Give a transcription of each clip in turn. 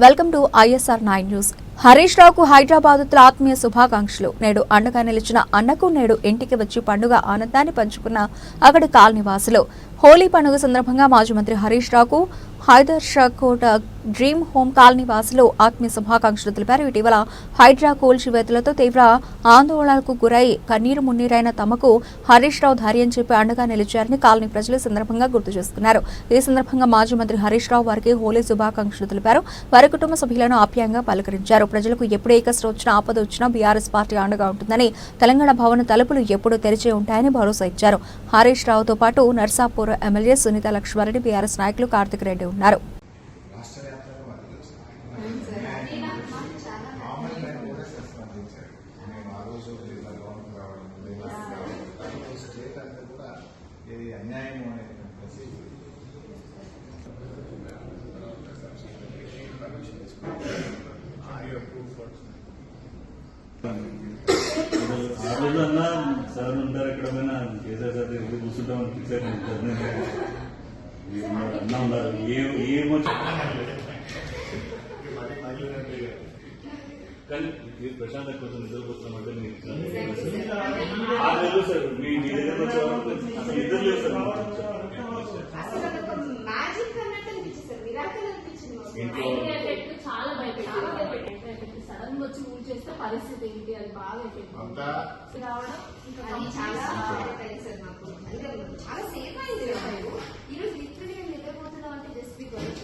Welcome to ISR 9 news. Harish రావుకు హైదరాబాద్ ఆత్మీయ శుభాకాంక్షలు. నేడు అండగా నిలిచిన అన్నకు నేడు ఇంటికి వచ్చి పండుగ ఆనందాన్ని పంచుకున్న అక్కడి కాలనీవాసులు. హోలీ పండుగ సందర్భంగా మాజీ మంత్రి హరీష్ రావుకు హైదర్షాకోట డ్రీమ్ హోమ్ కాలనీ వాసులు ఆత్మీయ శుభాకాంక్షలు తెలిపారు. ఇటీవల హైడ్రా కూల్చివేతలతో తీవ్ర ఆందోళనకు గురై కన్నీరు మున్నీరైన తమకు హరీష్ రావు ధైర్యం చెప్పి అండగా నిలిచారని కాలనీ ప్రజలు సందర్భంగా గుర్తు చేసుకున్నారు. ఈ సందర్భంగా మాజీ మంత్రి హరీష్ రావు వారికి హోలీ శుభాకాంక్షలు తెలిపారు. వారి కుటుంబ సభ్యులను ఆప్యాయంగా పలకరించారు. ప్రజలకు ఎప్పుడు ఏ కష్టం వచ్చినా ఆపద వచ్చినా బీఆర్ఎస్ పార్టీ అండగా ఉంటుందని, తెలంగాణ భవన తలుపులు ఎప్పుడూ తెరిచే ఉంటాయని భరోసా ఇచ్చారు. హరీష్ రావుతో పాటు నర్సాపూర్ ఎమ్మెల్యే సునీత లక్ష్మారెడ్డి, బీఆర్ఎస్ నాయకులు కార్తిక్ రెడ్డి ఉన్నారు. ఆ రోజన్నా సార్ ఉంటారు ఎక్కడైనా కేసీఆర్ సార్ దగ్గర కూర్చుంటాం అనిపించారు. అన్నా ఉన్నారు ఏమో కానీ మీరు ప్రశాంత్ కోసం నిద్రపోతున్నామంటే మీరు సార్ మీ దగ్గర అసలు నిద్ర లేదు సార్. చాలా భయపెట్టి సడన్ వచ్చి ఊరు చేస్తే పరిస్థితి ఏంటి అది బాగా రావడం చాలా సేఫ్ అయింది. ఈరోజు లిటరలీ నిద్రపోతున్నాం అంటే జస్ట్ బికాస్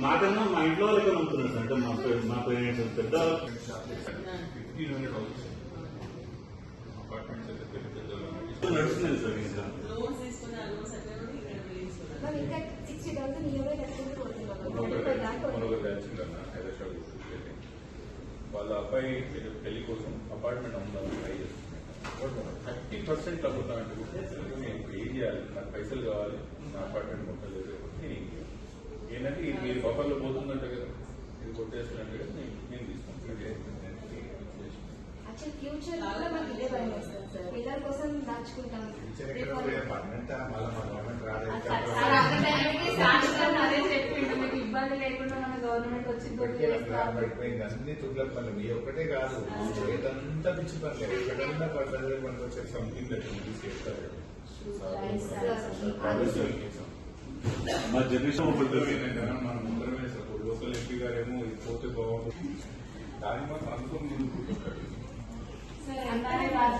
మాకన్నా మా ఇంట్లో వాళ్ళకి నమ్ముతున్నారు సార్. అంటే మా పేరెంట్స్ పెద్ద నడుస్తున్నాయి సార్. ఇంకా 60,000 ఈరోజు వాళ్ళ అబ్బాయి పెళ్లి కోసం అపార్ట్మెంట్ అమ్మాలని ట్రై చేస్తున్నాను. 30% అమ్ముతానంటే నేను ఏం చేయాలి, నాకు పైసలు కావాలి, నా అపార్ట్మెంట్ మొక్కలేదు. ఏంటంటే ఇది మీరు బఫర్లో పోతుందంటే కదా, ఇది కొట్టేస్తున్నట్టు కదా నేను తీసుకుంటాను. ఫ్యూచర్ పిల్లల కోసం దాచుకుంటాం. ఇబ్బంది లేకుండా మన గవర్నమెంట్ అన్ని తుగ్ల పనులు మీ ఒక్కటే కాదు, ఇదంతా పిచ్చి పనులు. ఎక్కడన్నా పనులు వచ్చే సంథింగ్ తీసుకెళ్తారు. మా జనరేషన్ మనం ముందరమే వేసారు. లోకల్ ఎంపీ గారేమో ఇది పోతే బాగుంటుంది, దాని మాత్రం అనుకుని ముందుకుంటుంటాడు.